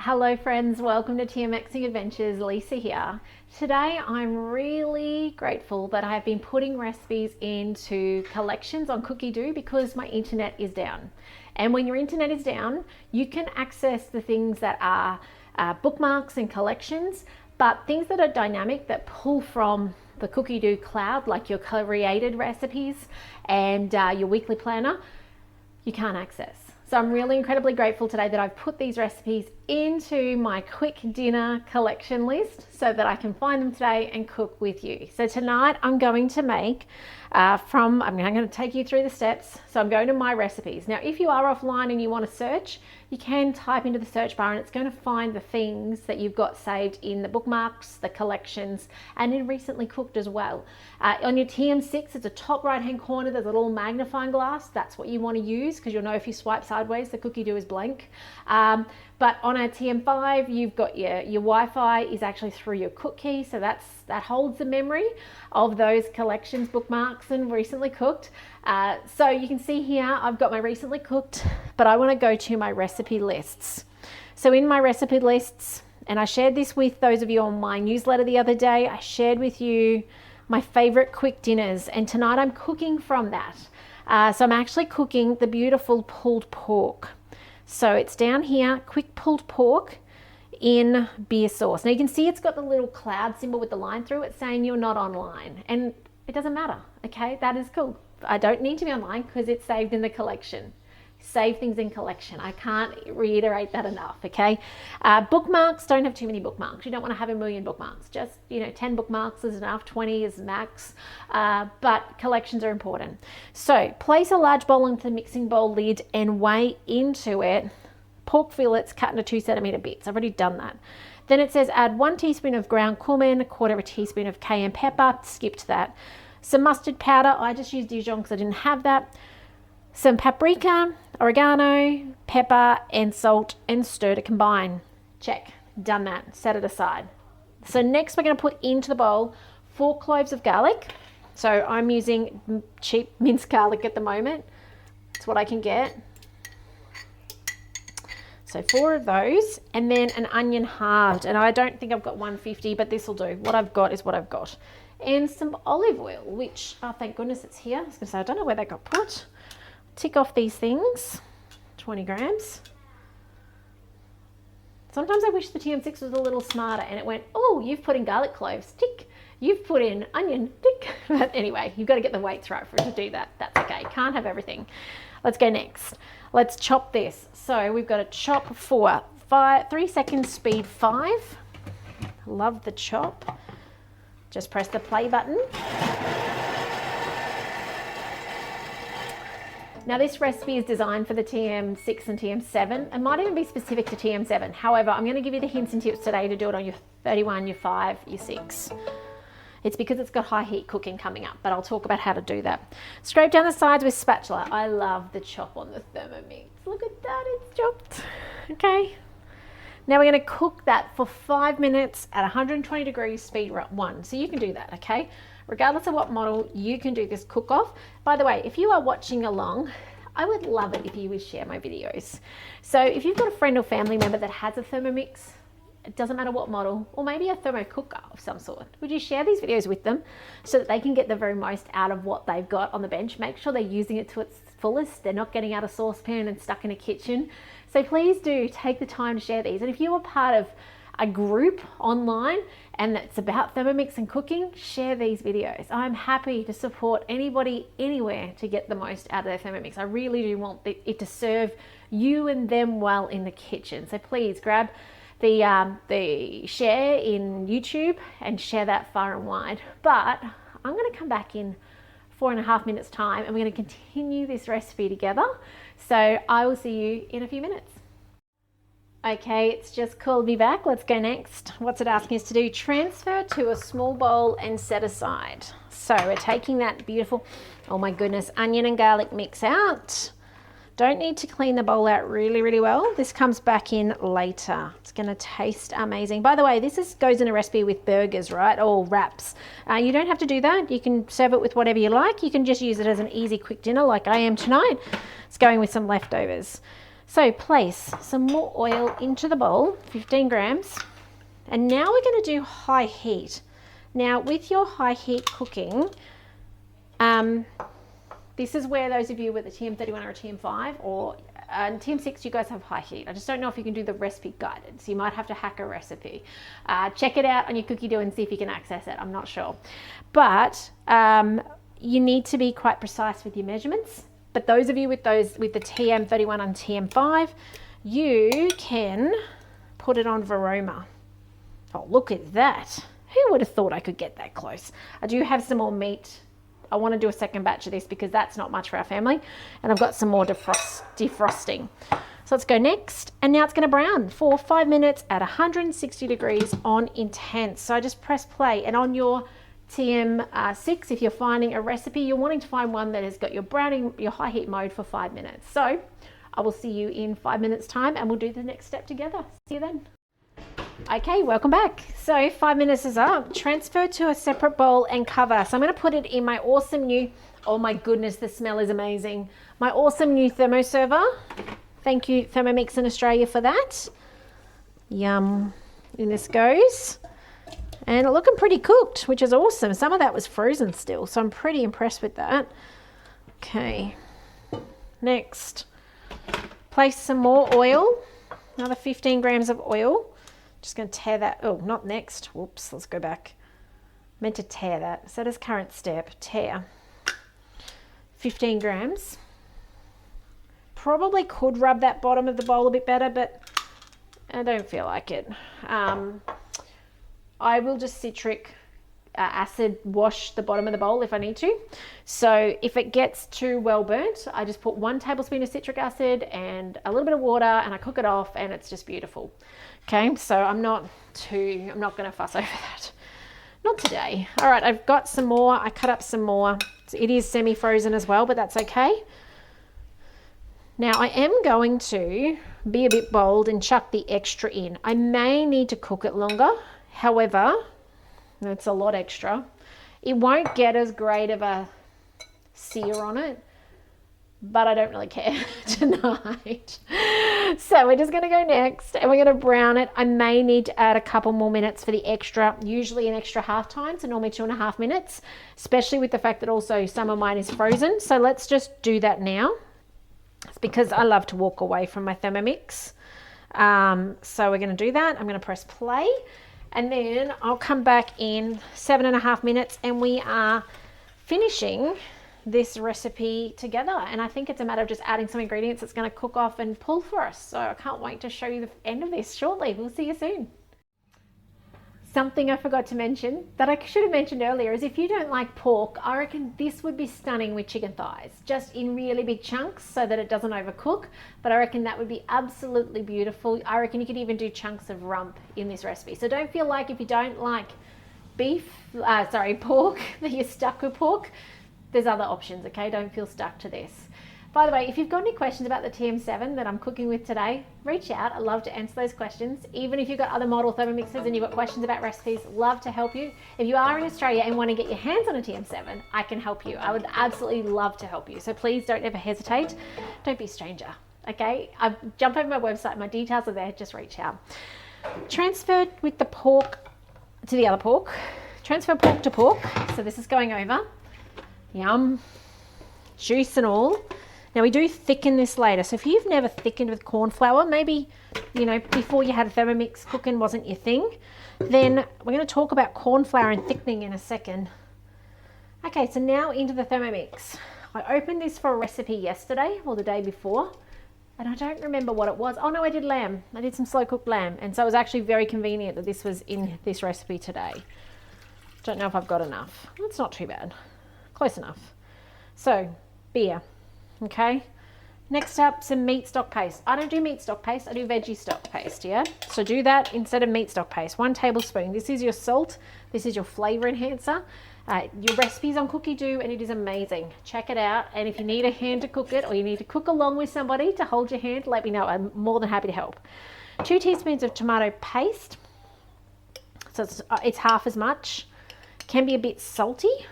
Hello friends, welcome to TMXing Adventures. Lisa here. Today I'm really grateful that I have been putting recipes into collections on Cookidoo because my internet is down. And when your internet is down, you can access the things that are bookmarks and collections, but things that are dynamic that pull from the Cookidoo cloud, like your created recipes and your weekly planner, you can't access. So I'm really incredibly grateful today that I've put these recipes into my quick dinner collection list so that I can find them today and cook with you. So tonight I'm going to make I'm going to take you through the steps. So I'm going to my recipes. Now, if you are offline and you want to search, you can type into the search bar and it's going to find the things that you've got saved in the bookmarks, the collections, and in recently cooked as well. On your TM6, it's the top right hand corner, there's a little magnifying glass. That's what you want to use because you'll know if you swipe sideways, the Cookidoo is blank. But on a TM5, you've got your Wi-Fi is actually through your cook key, so that holds the memory of those collections, bookmarks, and recently cooked. So you can see here, I've got my recently cooked, but I want to go to my recipe lists. So in my recipe lists, and I shared this with those of you on my newsletter the other day, I shared with you my favorite quick dinners, and tonight I'm cooking from that. So I'm actually cooking the beautiful pulled pork. So it's down here, quick pulled pork in beer sauce. Now you can see it's got the little cloud symbol with the line through it saying you're not online, and it doesn't matter, okay? That is cool. I don't need to be online because it's saved in the collection. Save things in collection. I can't reiterate that enough, okay? Bookmarks, don't have too many bookmarks. You don't want to have a million bookmarks. Just, 10 bookmarks is enough, 20 is max, but collections are important. So place a large bowl into the mixing bowl lid and weigh into it pork fillets cut into 2 centimeter bits. I've already done that. Then it says add 1 teaspoon of ground cumin, 1/4 teaspoon of cayenne pepper, skipped that. Some mustard powder, I just used Dijon because I didn't have that. Some paprika, oregano, pepper, and salt, and stir to combine. Check, done that, set it aside. So next we're going to put into the bowl 4 cloves of garlic. So I'm using cheap minced garlic at the moment. It's what I can get. So 4 of those, and then an onion halved. And I don't think I've got 150, but this will do. What I've got is what I've got. And some olive oil, which, oh, thank goodness it's here. I was going to say, I don't know where that got put. Tick off these things, 20 grams. Sometimes I wish the TM6 was a little smarter and it went, oh, you've put in garlic cloves, tick. You've put in onion, tick. But anyway, you've got to get the weights right for it to do that. That's okay, can't have everything. Let's go next. Let's chop this. So we've got to chop for 3 seconds, speed 5. Love the chop. Just press the play button. Now this recipe is designed for the TM6 and TM7. It might even be specific to TM7. However, I'm going to give you the hints and tips today to do it on your 31, your 5, your 6. It's because it's got high heat cooking coming up, but I'll talk about how to do that. Scrape down the sides with spatula. I love the chop on the Thermomix. Look at that, it's chopped. Okay. Now we're going to cook that for 5 minutes at 120 degrees, speed 1. So you can do that, okay? Regardless of what model, you can do this cook off. By the way, if you are watching along, I would love it if you would share my videos. So if you've got a friend or family member that has a Thermomix, it doesn't matter what model, or maybe a thermo cooker of some sort, would you share these videos with them so that they can get the very most out of what they've got on the bench? Make sure they're using it to its fullest. They're not getting out a saucepan and stuck in a kitchen. So please do take the time to share these. And if you are part of a group online and that's about Thermomix and cooking, share these videos. I'm happy to support anybody anywhere to get the most out of their Thermomix. I really do want it to serve you and them well in the kitchen. So please grab the share in YouTube and share that far and wide. But I'm going to come back in 4.5 minutes time and we're going to continue this recipe together. So I will see you in a few minutes. Okay, it's just called me back. Let's go next. What's it asking us to do? Transfer to a small bowl and set aside. So we're taking that beautiful, oh my goodness, onion and garlic mix out. Don't need to clean the bowl out really, really well. This comes back in later. It's going to taste amazing. By the way, this goes in a recipe with burgers, right? Or wraps. You don't have to do that. You can serve it with whatever you like. You can just use it as an easy quick dinner like I am tonight. It's going with some leftovers. So place some more oil into the bowl, 15 grams. And now we're going to do high heat. Now with your high heat cooking, this is where those of you with a TM31 or a TM5 or TM6, you guys have high heat. I just don't know if you can do the recipe guided, so you might have to hack a recipe. Check it out on your Cookidoo and see if you can access it. I'm not sure. But you need to be quite precise with your measurements. But those of you with the TM31 and TM5, you can put it on Vorwerk. Oh, look at that. Who would have thought I could get that close? I do have some more meat. I want to do a second batch of this because that's not much for our family. And I've got some more defrosting. So let's go next. And now it's going to brown for 5 minutes at 160 degrees on intense. So I just press play. And on your TM6, if you're finding a recipe, you're wanting to find one that has got your browning, your high heat mode for 5 minutes. So I will see you in 5 minutes time and we'll do the next step together. See you then. Okay, welcome back. So 5 minutes is up. Transfer to a separate bowl and cover. So I'm going to put it in my awesome new, oh my goodness, the smell is amazing. My awesome new Thermo server. Thank you, Thermomix in Australia, for that. Yum. In this goes. And looking pretty cooked, which is awesome. Some of that was frozen still, so I'm pretty impressed with that. Okay. Next, place some more oil. Another 15 grams of oil. Just going to tear that. Oh, not next. Whoops, let's go back. Meant to tear that. So does current step. Tear. 15 grams. Probably could rub that bottom of the bowl a bit better, but I don't feel like it. I will just citric acid wash the bottom of the bowl if I need to. So if it gets too well burnt, I just put 1 tablespoon of citric acid and a little bit of water and I cook it off and it's just beautiful. Okay, so I'm not going to fuss over that. Not today. All right, I've got some more. I cut up some more. So it is semi-frozen as well, but that's okay. Now I am going to be a bit bold and chuck the extra in. I may need to cook it longer. However, it's a lot extra. It won't get as great of a sear on it, but I don't really care tonight. So we're just going to go next and we're going to brown it. I may need to add a couple more minutes for the extra, usually an extra half time, so normally 2.5 minutes, especially with the fact that also some of mine is frozen. So let's just do that now. It's because I love to walk away from my Thermomix. So we're going to do that. I'm going to press play. And then I'll come back in 7.5 minutes and we are finishing this recipe together. And I think it's a matter of just adding some ingredients that's going to cook off and pull for us. So I can't wait to show you the end of this shortly. We'll see you soon. Something I forgot to mention that I should have mentioned earlier is if you don't like pork, I reckon this would be stunning with chicken thighs, just in really big chunks so that it doesn't overcook. But I reckon that would be absolutely beautiful. I reckon you could even do chunks of rump in this recipe. So don't feel like if you don't like pork, that you're stuck with pork. There's other options, okay? Don't feel stuck to this. By the way, if you've got any questions about the TM7 that I'm cooking with today, reach out. I'd love to answer those questions. Even if you've got other model Thermomixes and you've got questions about recipes, love to help you. If you are in Australia and want to get your hands on a TM7, I can help you. I would absolutely love to help you. So please don't ever hesitate. Don't be a stranger, okay? Jump over my website. My details are there. Just reach out. Transferred with the pork to the other pork. Transfer pork to pork. So this is going over. Yum. Juice and all. Now we do thicken this later. So if you've never thickened with corn flour, maybe, before you had a Thermomix, cooking wasn't your thing, then we're going to talk about corn flour and thickening in a second. Okay, so now into the Thermomix. I opened this for a recipe yesterday or the day before, and I don't remember what it was. Oh no, I did lamb. I did some slow cooked lamb. And so it was actually very convenient that this was in this recipe today. Don't know if I've got enough. It's not too bad. Close enough. So, beer. Okay, next up, some meat stock paste. I don't do meat stock paste, I do veggie stock paste, yeah? So do that instead of meat stock paste. 1 tablespoon. This is your salt, this is your flavor enhancer. Your recipe's on Cookidoo and it is amazing. Check it out, and if you need a hand to cook it or you need to cook along with somebody to hold your hand, let me know. I'm more than happy to help. 2 teaspoons of tomato paste. So it's half as much. Can be a bit salty,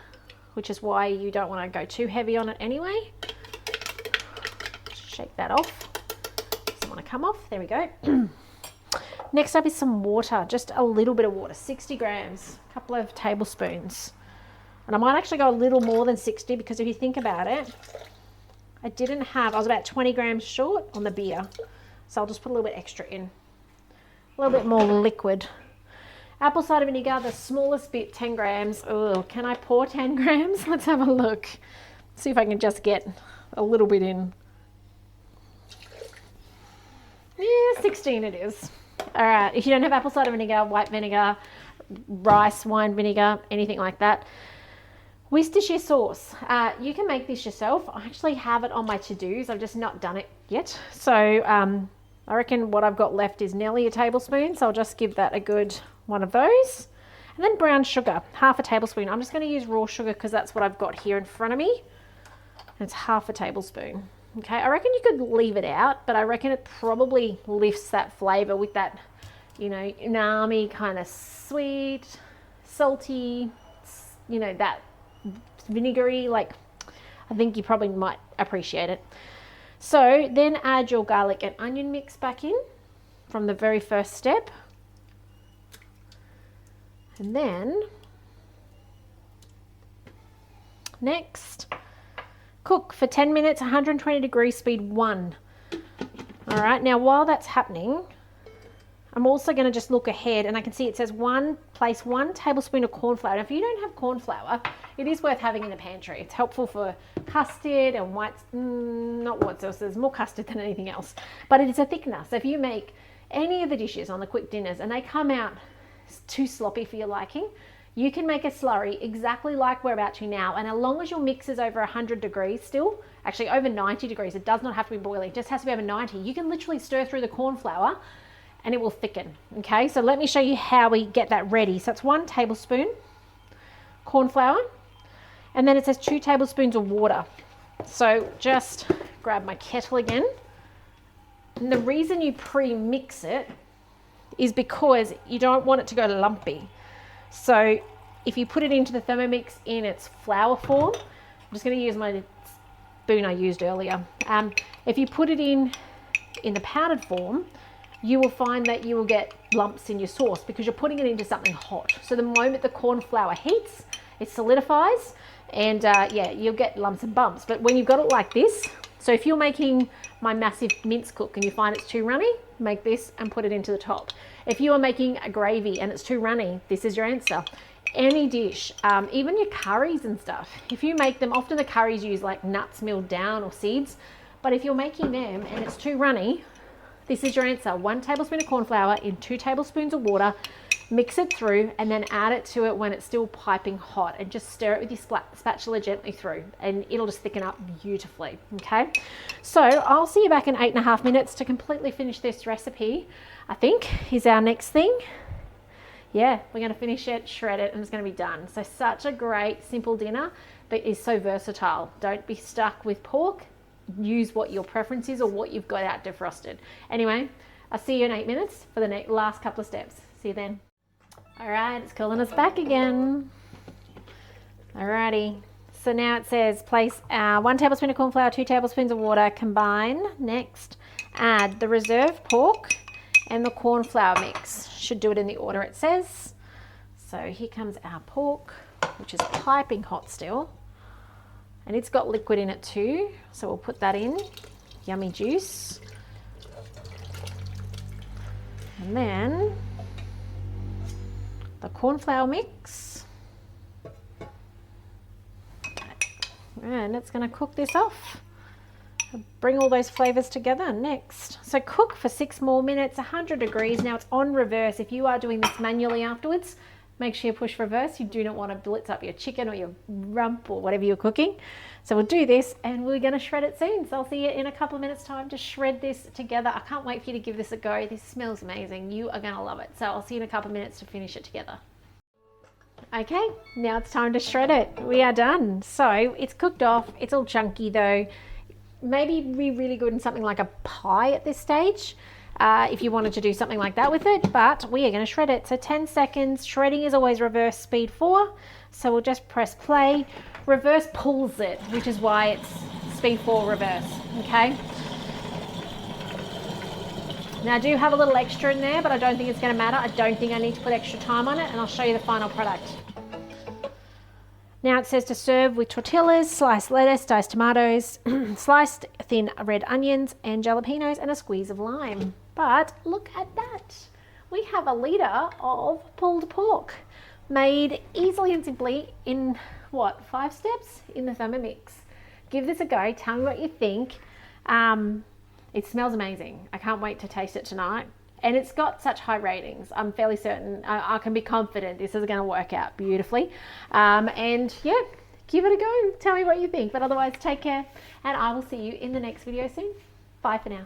which is why you don't want to go too heavy on it anyway. Shake that off. want to come off. There we go. Next up is some water, just a little bit of water, 60 grams, a couple of tablespoons. And I might actually go a little more than 60 because if you think about it, I was about 20 grams short on the beer. So I'll just put a little bit extra in. A little bit more liquid. Apple cider vinegar, the smallest bit, 10 grams. Oh, can I pour 10 grams? Let's have a look. See if I can just get a little bit in. Yeah, 16 it is. All right, if you don't have apple cider vinegar, white vinegar, rice, wine vinegar, anything like that, Worcestershire sauce. You can make this yourself. I actually have it on my to-dos. I've just not done it yet. So I reckon what I've got left is nearly a tablespoon. So I'll just give that a good one of those. And then brown sugar, half a tablespoon. I'm just going to use raw sugar because that's what I've got here in front of me. And it's half a tablespoon. Okay, I reckon you could leave it out, but I reckon it probably lifts that flavor with that, you know, umami kind of sweet, salty, you know, that vinegary, like I think you probably might appreciate it. So then add your garlic and onion mix back in from the very first step. And then next, cook for 10 minutes, 120 degrees, speed 1. All right, now while that's happening, I'm also going to just look ahead and I can see it says place 1 tablespoon of corn flour. Now, if you don't have corn flour, it is worth having in the pantry. It's helpful for custard and not white sauce. There's more custard than anything else, but it is a thickener. So if you make any of the dishes on the quick dinners and they come out too sloppy for your liking, you can make a slurry exactly like we're about to now. And as long as your mix is over 100 degrees still, actually over 90 degrees, it does not have to be boiling, it just has to be over 90. You can literally stir through the corn flour and it will thicken. Okay, so let me show you how we get that ready. So it's 1 tablespoon corn flour, and then it says 2 tablespoons of water. So just grab my kettle again. And the reason you pre-mix it is because you don't want it to go lumpy. So if you put it into the Thermomix in its flour form, I'm just going to use my spoon I used earlier. If you put it in the powdered form, you will find that you will get lumps in your sauce because you're putting it into something hot. So the moment the corn flour heats, it solidifies and yeah, you'll get lumps and bumps. But when you've got it like this, so if you're making my massive mince cook and you find it's too runny, make this and put it into the top. If you are making a gravy and it's too runny, this is your answer. Any dish, even your curries and stuff, if you make them, often the curries use like nuts milled down or seeds, but if you're making them and it's too runny, this is your answer. 1 tablespoon of corn flour in 2 tablespoons of water, mix it through and then add it to it when it's still piping hot and just stir it with your spatula gently through and it'll just thicken up beautifully. Okay, so I'll see you back in 8.5 minutes to completely finish this recipe. I think is our next thing. Yeah, we're going to finish it, shred it, and it's going to be done. So such a great simple dinner that is so versatile. Don't be stuck with pork. Use what your preference is or what you've got out defrosted. Anyway, I'll see you in 8 minutes for the last couple of steps. See you then. All right, it's calling us back again. Alrighty, so now it says place 1 tablespoon of corn flour, 2 tablespoons of water, combine. Next, add the reserved pork and the corn flour mix. Should do it in the order it says. So here comes our pork, which is piping hot still. And it's got liquid in it too. So we'll put that in. Yummy juice. And then the corn flour mix. And it's going to cook this off. Bring all those flavors together next. So cook for 6 more minutes, 100 degrees. Now it's on reverse. If you are doing this manually afterwards, make sure you push reverse. You do not want to blitz up your chicken or your rump or whatever you're cooking. So we'll do this and we're going to shred it soon. So I'll see you in a couple of minutes time to shred this together. I can't wait for you to give this a go. This smells amazing. You are going to love it. So I'll see you in a couple of minutes to finish it together. Okay, now it's time to shred it. We are done. So it's cooked off. It's all chunky though. Maybe be really good in something like a pie at this stage if you wanted to do something like that with it, but we are going to shred it. So 10 seconds. Shredding is always reverse speed 4. So we'll just press play. Reverse pulls it, which is why it's speed 4 reverse. Okay. Now I do have a little extra in there, but I don't think it's going to matter. I don't think I need to put extra time on it, and I'll show you the final product. Now it says to serve with tortillas, sliced lettuce, diced tomatoes, sliced thin red onions and jalapenos, and a squeeze of lime. But look at that. We have a litre of pulled pork made easily and simply in, what, 5 steps in the Thermomix. Give this a go. Tell me what you think. It smells amazing. I can't wait to taste it tonight. And it's got such high ratings. I'm fairly certain, I can be confident this is going to work out beautifully. And yeah, give it a go. Tell me what you think. But otherwise, take care. And I will see you in the next video soon. Bye for now.